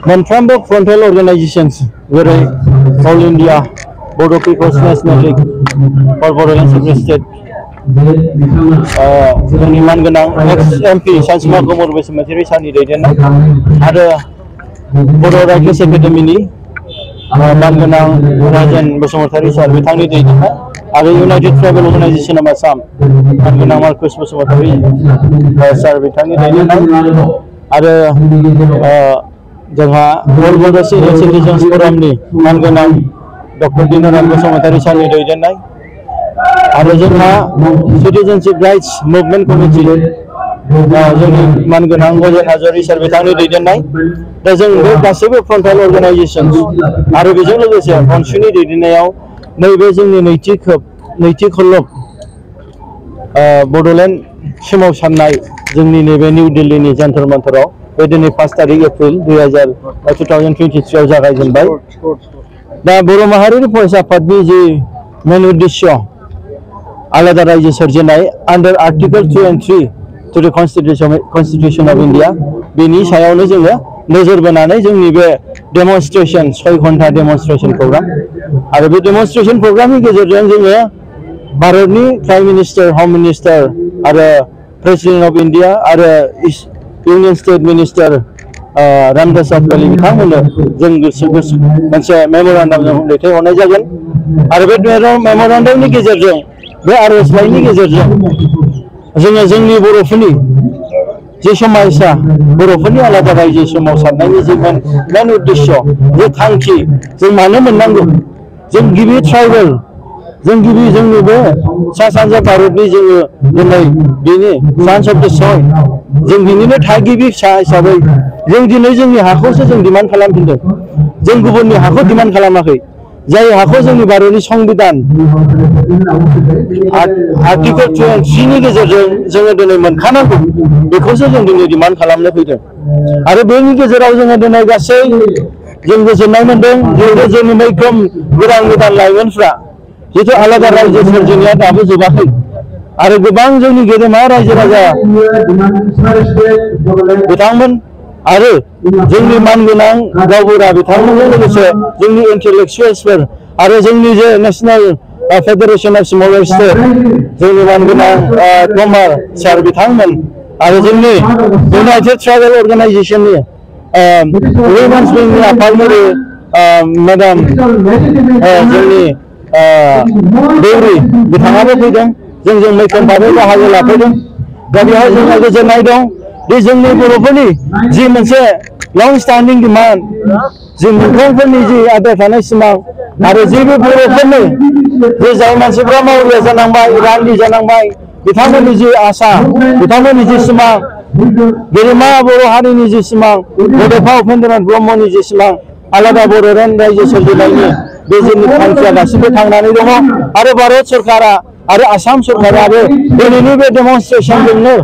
मोनफ्रोमबो frontal organisations जेरै all India Bodo people's national league for Bodoland separate state जोंनि मानगोनां एक्स एमपी सानसुमा गुमुर बसुमतारी सारनि दैदेननाय आरो बड' राइटर्स एकाडेमीनि मानगोनां राजेन बसुमतारी सार बिथांनि दैदेननाय आरो United tribal organisation of Assam मानगोनां मार्कास बसुमतारी सार बिथांनि दैदेननाय आरो जोंहा ऑल बड' सिनियर सिटिजन्स फोरमनि मानगोनां डॉक्टर दिनराम बसुमतारी सारनि दैदेननाय आरो जोंहा सिटिजनशिप राइट्स मुभमेंट कमिटि जोंनि मानगोनां गजेन हाज'वारी सार बिथांनि दैदेननाय दा जों बे गासैबो फ्रन्टेल अर्गानाइजेशंस आरो बेजों लोगोसे मनसुनि दैदेननायाव नैबे जोंनि नैथि खलब बड'लेण्ड सोमावसारनाय जोंनि नैबे निउ दिल्लीनि जन्तर मन्तराव बे दिनै 5 तारिख एप्रिल 2023 आव जागायजेनबाय दा बर' माहारियारि फरायसा आफादनि जि मेन उद्देश्य आलादा राज्य सोरजिनाय आन्डार आर्टिकल 2 and 3 टू द कन्स्टिट्यूशन ऑफ इंडिया बेनि सायावनो जोङो नोजोर बोनानै जोंनि बे डेमनस्ट्रेशन 6 घन्टा डेमनस्ट्रेशन प्रग्राम आरो बे डेमनस्ट्रेशन प्रग्रामनि गेजेरजों जोङो भारतनि प्राइम मिनिस्टार होम मिनिस्टार आरो प्रेसिडेंट ऑफ इंडिया आरो union state minister Ramdas Athawale बिथांमोननो जों मोनसे मेमोरेन्डाम दैथायहरनाय जागोन आरो बे मेमोरेन्डामनि गेजेरजों बे आर'जलाइनि गेजेरजों जोङो जोंनि बर'फोरनि जे समायसा बर'फोरनि आलादा रायजो सोमावसारनायनि जे मेन उद्देश्य जे थांखि जों मानो मोननांगौ जों गिबि ट्राइबेल जों गिबि जोंनि बे सा सानजा भारतनि जोङो दिनै बेनि सान्स अफ द सइल जों बिनिनो थागिबि फिसा हिसाबै जों दिनै जोंनि हाखौसो जों डिमान्ड खालामफिनदों जों गुबुननि हाखौ डिमान्ड खालामाखै जाय हाखौ जोंनि भारतनि संबिधान आर्टिकल 2 and 3 नि गेजेरजों जोङो दिनै मोनखानांगौ बेखौसो जों दिनै डिमान्ड खालामनो फैदों आरो बेनि गेजेराव जोङो दिनै गासै जों गोजोननाय मोनदों जे जोंनि मैखोम गोदान लाइमोनफ्रा जितु आलादा रायजो सोरजिनाया दाबो जोबाखै आरो गोबां जोंनि गेदेमा रायजो राजा बिथांमोन आरो जोंनि मानगोनां गावबुरा बिथांमोनजों लोगोसे जोंनि इन्टेलेक्चुवेल्सफोर आरो जोंनि जे national Federation of smaller state जोंनि मानगोनां तोमार सार बिथांमोन आरो जोंनि यूनाइटेड ट्राइबल अर्गानाइजेशननि वुमेन्स विंगनि आफादगिरि मेडाम जोंनि देउरि बिथाङाबो फैदों जोंजों मैखोम भाबै बाहागो लाफैदों दा बेवहाय जोंहा गोजोननाय दं दि जोंनि बर'फोरनि जि मोनसे लं स्टैंडिंग डिमान्ड जि मुंख्लंफोरनि जि आद्रा थानाय सिमां आरो जेबो बर'फोरनि जे जाय मानसिफ्रा मावरिया जानांबाय रान्दि जानांबाय बिथांमोननि जि आसा बिथांमोननि जि सिमां गेदेमा बर' हारिनि जि सिमां बड'फा उपेन्द्रनाथ ब्रह्मनि जि सिमां आलादा बड'लेण्ड रायजो सोरजिनायनि बे जोंनि थांखिया दासिमबो थांनानै दङ आरो भारत सरकारा आरो आसाम सरकाराबो दिनैनि बे डेमनस्ट्रेशनजोंनो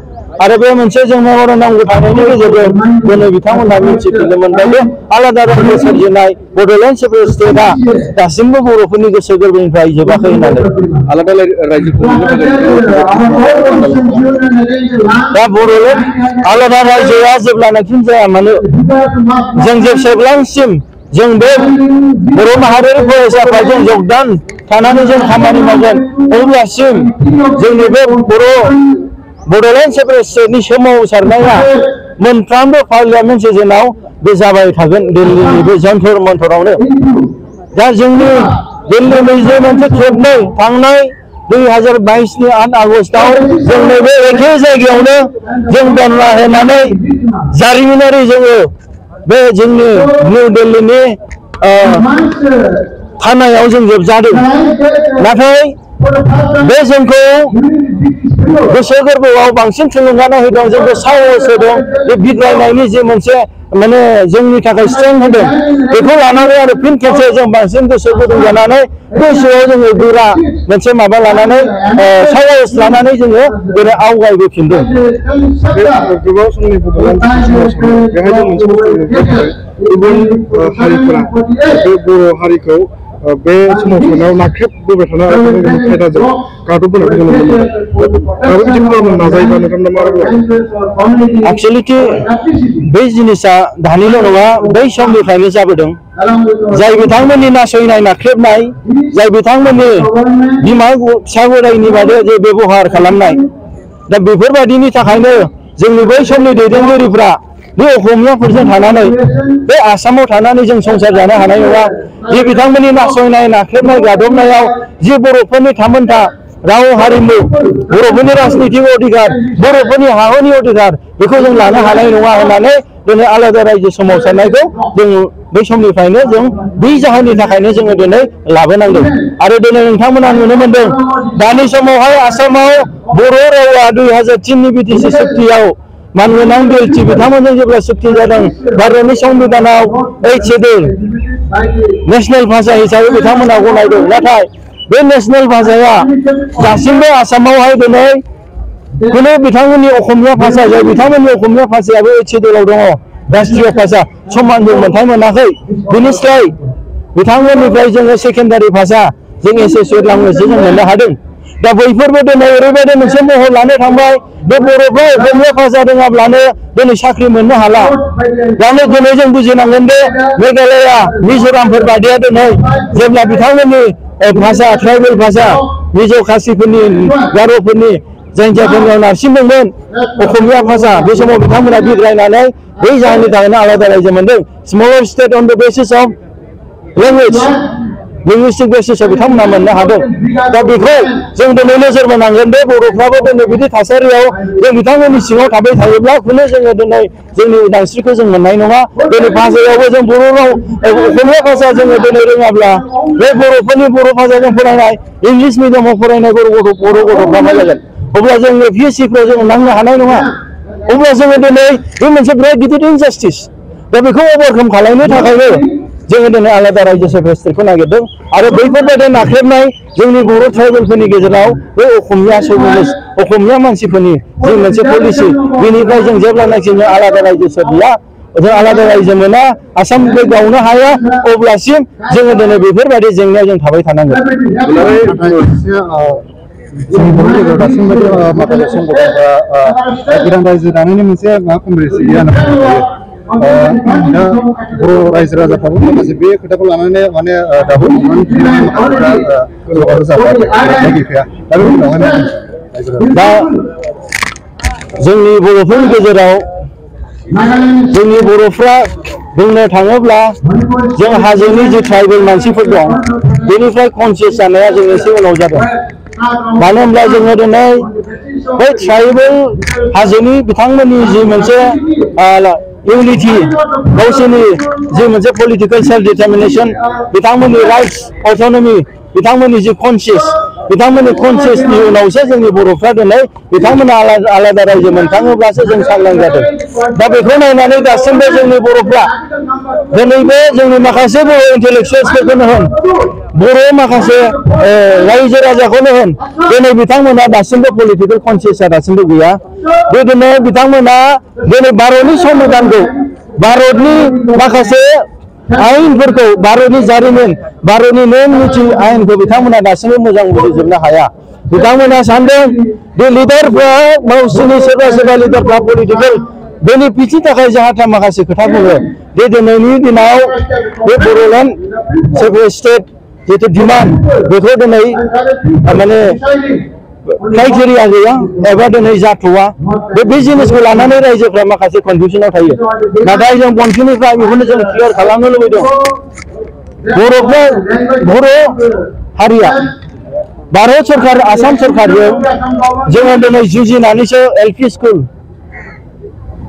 आरो बे मोनसे जों मेमोरेन्डाम गथायनायनि गेजेरजों दिनै बिथांमोनहा मिथिफिननो मोनबाय दि आलादा रायजो सोरजिनाय बड'लेण्ड सेपारेट स्टेटआ दासिमबो बर'फोरनि गोसो गोरबोनिफ्राय जोबाखै होननानै आलादा दा बड'लेण्ड आलादा रायजोआ जेब्लानाखि जाया मानो जों जेसेबांसिम जों बे बर' माहारियारि फरायसा आफादजों जगदान थानानै जों खामानि मावगोन अब्लासिम जोंनि बे बड'लेण्ड सेपारेट स्टेटनि सोमावसारनाया मोनफ्रोमबो पार्लियामेन्ट सिजनाव बे जाबाय थागोन दिल्लीनि बे जन्तर मन्तरावनो दा जोंनि दिल्लीनि जे मोनसे खेबनै थांनाय 2022 नि 8 आगस्टआव जों नैबे एखे जायगायावनो जों दानला होनानै जारिमिनारि जोङो बे जोंनि निउ दिल्लीनि थानायाव जों जोबजादों नाथाय बे जोंखौ गोसो गोरबोआव बांसिन थुलुंगानाय होदों जोंखौ साहस होदों बे बिग्रायनायनि जे मोनसे माने जोंनि थाखाय स्ट्रेंथ होदों बेखौ लानानै आरो फिन खेबसे जों बांसिन गोसो गुदुं जानानै गोसोआव जोङो गोरा मोनसे माबा लानानै साहस लानानै जोङो दिनै आवगायबोफिनदों गोबाव समनि गुबुन हारिफोरा बे बर' हारिखौ बे सोमावसारनायाव नाख्रेबबोबाय थानाय खायदाजों गादबबोनायखौ जों नुनो मोनो बिदि खालामनो नाजायोबा नोंथांमोना मा बुङो? एक्चुअलिटी बै जिनिसा दानिल' नङा बै समनिफ्रायनो जाबोदों जाय बिथांमोननि नासयनाय नाख्रेबनाय जाय बिथांमोननि बिमा फिसा गरायनि बादै जे बेबहार खालामनाय दा बेफोरबायदिनि थाखायनो जोंनि बै समनि दैदेनगिरिफ्रा बे असमियाफोरजों थानानै बे आसामाव थानानै जों संसार जानो हानाय नङा जे बिथांमोननि नासयनाय नाख्रेबनाय गादबनायाव जे बर'फोरनि थामोनथा राव हारिमु बर'फोरनि राजनीतिक अधिकार बर'फोरनि हाहुनि अधिकार बेखौ जों लानो हानाय नङा होननानै दिनै आलादा रायजो सोमावसारनायखौ जों बै समनिफ्रायनो जों बै जाहोननि थाखायनो जोङो दिनै लाबोनांदों आरो दिनै नोंथांमोना नुनो मोनदों दानि समावहाय आसामाव बर' रावा 2003नि बिटिसि सुक्तियाव मानगोनां बिएलटि बिथांमोनजों जेब्ला सुक्ति जादों भारतनि संबिधानाव 8 शेड्युल नेशनेल भाषा हिसाबै बिथांमोना गनायदों नाथाय बे नेशनेल भाषाया दासिमबो आसामावहाय दिनै कुनु बिथांमोननि असमिया भाषा जाय बिथांमोननि असमिया भाषायाबो 8 शेड्युलाव दङ राष्ट्रीय भाषा समानजों मोनथाय मोनाखै बिनिफ्राय बिथांमोननिफ्राय जोङो सेकेन्डारि भाषा जों एसोसिएट लेंगुवेज जों मोननो हादों दा बैफोरबो दिनै ओरैबायदि मोनसे महर लानो थांबाय बे बर'फ्रा असमिया भाषा रोङाब्लानो दिनै साख्रि मोननो हाला दानो दिनै जों बुजिनांगोन दे मेघालया मिज'रामफोर बादिया दिनै जेब्ला बिथांमोननि भाषा ट्राइबेल भाषा मिज' खासिफोरनि गार'फोरनि जायफोरनियाव नारसिनदोंमोन असमिया भाषा बे समाव बिथांमोना बिग्रायनानै बै जाहोननि थाखायनो आलादा रायजो मोनदों smaller state on the basis of language linguistic बेसिसआव बिथांमोना मोननो हादों दा बेखौ जों दिनै नोजोर बोनांगोन दे बर'फ्राबो दिनै बिदि थासारियाव जों बिथांमोननि सिङाव थाबाय थायोब्ला खुनु जोङो दिनै जोंनि उदांस्रिखौ जों मोननाय नङा दिनै भाषायावबो जों बर' राव असमिया भाषा जोङो दिनै रोङाब्ला बे बर'फोरनि बर' भाषाजों फरायनाय इंलिस मिडियामाव फरायनाय बर' गथ'फ्रा मा जागोन अब्ला जों PSCफ्राव जों नांनो हानाय नङा अब्ला जोङो दिनै बे मोनसे बिराद गिदिर इनजास्टिस दा बेखौ अभारकाम खालामनो थाखायनो जोङो दिनै आलादा रायजो सेक्रेटारिखौ नागिरदों आरो बैफोरबायदि नाख्रेबनाय जोंनि बर' ट्राइबेलफोरनि गेजेराव बे असमिया मानसिफोरनि जि मोनसे पलिसि बेनिफ्राय जों जेब्लानाखि जों आलादा रायजो सोरजिया जों आलादा रायजो मोना आसामनिफ्राय गावनो हाया अब्लासिम जोङो दिनै बेफोरबायदि जेंनायाव जों थाबाय थानांगोन जोंनि बर' गेजेराव दासिमबो माखासे संगठनफ्रा गोदान रायजो दानायनि मोनसे कमप्लिट गैया दा बर' रायजो राजाफ्राबो माखासे बे खोथाखौ लानानै माने दाबो दा जोंनि बर'फोरनि गेजेराव जोंनि बर'फ्रा बुंनो थाङोब्ला जों हाजोनि जे ट्राइबेल मानसिफोर दं बेनिफ्राय कनसियास जानाया जों एसे उनाव जादों मानो होनब्ला जोङो दिनै बै ट्राइबेल हाजोनि बिथांमोननि जि मोनसे इउनिटि गावसोरनि जि मोनसे पलिटिकेल सेल्फ डिटारमिनेशन बिथांमोननि राइट्स अट'नमि बिथांमोननि जि बिथांमोननि कनसियासनि उनावसो जोंनि बर'फ्रा दिनै बिथांमोना आलादा रायजो मोनखाङोब्लासो जों सांग्रां जादों दा बेखौ नायनानै दासिमबो जोंनि बर'फ्रा दिनैबो जोंनि माखासे बर' इन्टेलेक्सुयेल्सफोरखौनो होन बर' माखासे रायजो राजाखौनो होन दिनै बिथांमोना दासिमबो पलिटिकेल कनसियासआ दासिमबो गैया दिनै बिथांमोना दिनै भारतनि संबिधानखौ भारतनि माखासे आयेनफोरखौ भारतनि जारिमिन भारतनि नेम निथि आयेनखौ बिथांमोना दासिमबो मोजां बुजिजोबनो हाया बिथांमोना सानदों बे लिडारफ्रा गावसोरनि सोरबा लिडारफ्रा पलिटिकेल बेनिफिटनि थाखाय जाहाथे माखासे खोथा बुङो बे दिनैनि दिनाव बे बर'लेण्ड सेपारेट स्टेट जितु डिमान्ड बेखौ दिनै माने क्राइटेरिया गैया एबा दिनै जाथ'वा बे जिनिसखौ लानानै रायजोफ्रा माखासे कनफिउजनाव थायो नाथाय जों बन्धुनिफ्राय बेखौनो जों क्लियार खालामनो लुबैदों बर' हारिया भारत सरकार आसाम सरकारजों जोङो दिनै जुजिनानैसो LP स्कुल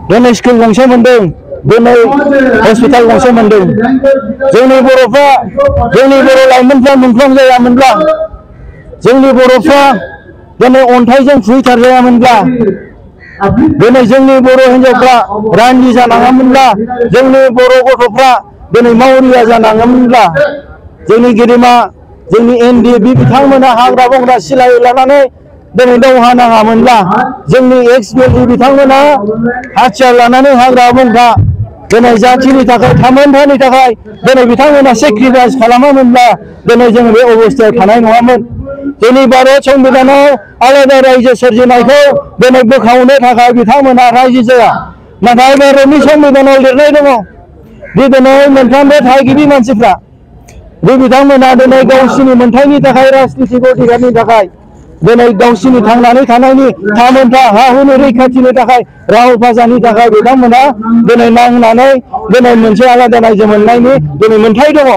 दिनै स्कुल गंसे मोनदों दिनै हस्पिटाल गंसे मोनदों जोंनि बर'फ्रा जोंनि बर' लाइमोनफ्रा मुंख्लं जायामोनब्ला जोंनि बर'फ्रा दिनै अन्थाइजों खुबैथार जायामोनब्ला दिनै जोंनि बर' हिन्जावफ्रा रान्दि जानाङामोनब्ला जोंनि बर' गथ'फ्रा दिनै मावरिया जानाङामोनब्ला जोंनि गेदेमा जोंनि NDB बिथांमोना हाग्रा बंग्रा सिलाय लानानै दिनै दावहा नाङामोनब्ला जोंनि एक्स-MLA बिथांमोना हाथियार लानानै हाग्रा बंग्रा दिनै जाथिनि थाखाय थामोनथानि थाखाय दिनै बिथांमोना सेक्रिफाइस खालामामोनब्ला दिनै जों बे अबस्थायाव थानाय नङामोन। जोंनि भारत संबिधानाव आलादा रायजो सोरजिनायखौ दिनै बोखावनो थाखाय बिथांमोना रायजो जाया। नाथाय भारतनि संबिधानाव लिरनाय दङ दि दिनै मोनफ्रोमबो थागिबि मानसिफ्रा बे बिथांमोना दिनै गावसिनि मोनथायनि थाखाय राजनितिक अधिकारनि थाखाय दिनै गावसिनि थांनानै थानायनि थामोनथा हा हुनि रैखाथिनि थाखाय राव भाषानि थाखाय बिथांमोना दिनै नांनानै दिनै मोनसे आलादा रायजो मोननायनि दिनै मोनथाय दङ।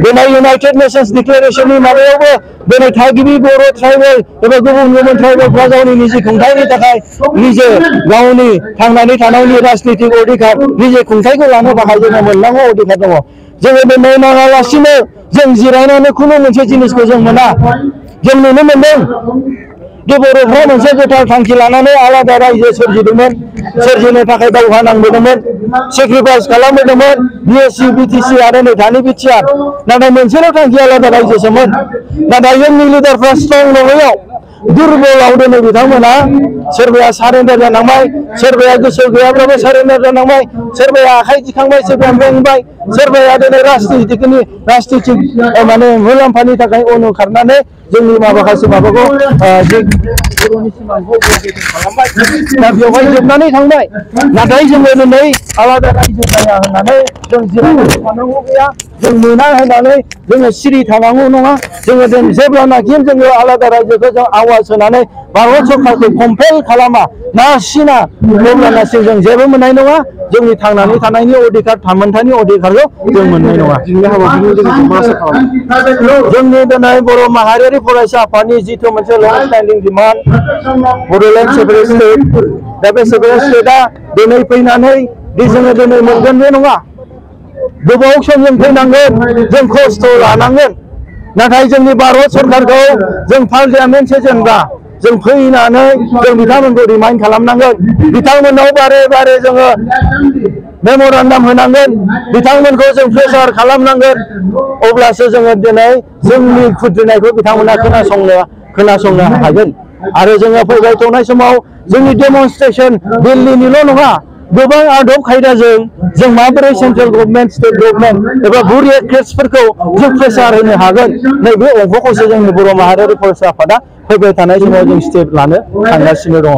दिनै इउनाइटेड नेशन्स डिक्लेरेशननि माबायावबो दिनै थागिबि बर' ट्राइबेल एबा गुबुन ट्राइबेलफ्रा गावनि निजे खुंथायनि थाखाय निजे गावनि थांनानै थानायनि राजनितिक अधिकार निजे खुंथायखौ लानो थाखाय जोङो मोननांगौ अधिकार दङ। जोङो दिनै नाङालासिनो जों जिरायनानै खुनु मोनसे जिनिसखौ जों मोना। जों नुनो मोनदों दि बर'फ्रा मोनसे गोथार थांखि लानानै आलादा रायजो सोरजिदोंमोन, सोरजिनो थाखाय दावहा नांबोदोंमोन, सेक्रिफाइस खालामबोदोंमोन BSC BTC आरो नै दानि बिटिआर। नाथाय मोनसेल' थांखि आलादा रायजोसोमोन। नाथाय जोंनि लिडारफ्रा स्ट्रं नङैयाव दुरबलाव दिनै बिथांमोना सोरबाया सारेन्डार जानांबाय, सोरबाया गोसो गैयाब्लाबो सारेन्डार जानांबाय, सोरबाया आखाइ दिखांबाय, सोरबाया मेंबाय, सोरबाया दिनै राजनितिक माने मुलाम्फानि थाखाय उन खारनानै जोंनि माखासे माबाखौ बर'नि सिमांखौ खालामबाय। दा बेवहाय जोबनानै थांबाय। नाथाय जोङो दिनै आलादा रायजो जाया होननानै जों जिरायनानै थानांगौ गैया, जों मोना होननानै जोङो सिरि थानांगौ नङा। जोङो जेब्लानाखि जोङो आलादा रायजोखौ जों आवाज होनानै भारत सरकारखौ कम्पेल खालामा नारसिना अब्लानासिम जों जेबो मोननाय नङा। जोंनि थांनानै थानायनि अधिकार थामोनथानि अधिकारखौ जों मोननाय नङा। जोंनि दिनै बर' माहारियारि फरायसा आफादनि जिथु मोनसे लं स्टेन्डिं डिमान्ड बड'लेण्ड सेपारेट स्टेट, दा बे सेपारेट स्टेटआ दिनै फैनानै दि जोङो दिनै मोनगोन बे नङा। गोबाव सम जों फैनांगोन, जों खस्थ' लानांगोन। नाथाय जोंनि भारत सरकारखौ जों पार्लियामेन्ट सेसनब्ला जों फैनानै जों बिथांमोनखौ रिमाइन्ड खालामनांगोन। बिथांमोननाव बारे बारे जोङो मेम'रेन्डाम होनांगोन, बिथांमोनखौ जों प्रेसार खालामनांगोन। अब्लासो जोङो दिनै जोंनि खुद्रिनायखौ बिथांमोना खोनासंनो हागोन। आरो जोङो फैबाय थानाय समाव जोंनि डेमनस्ट्रेसन दिल्लीनिल' नङा, गोबां आदब खायदाजों जों माबोरै सेन्ट्रेल गभर्नमेन्ट, स्टेट गभर्नमेन्ट एबा बुरिएक्ट्रेट्सफोरखौ जों प्रेसार होनो हागोन, नैबे अंगखौसो जोंनि बर' माहारियारि फरायसा आफादा फैबाय थानाय समाव जों स्टेप लानो थांगासिनो दङ।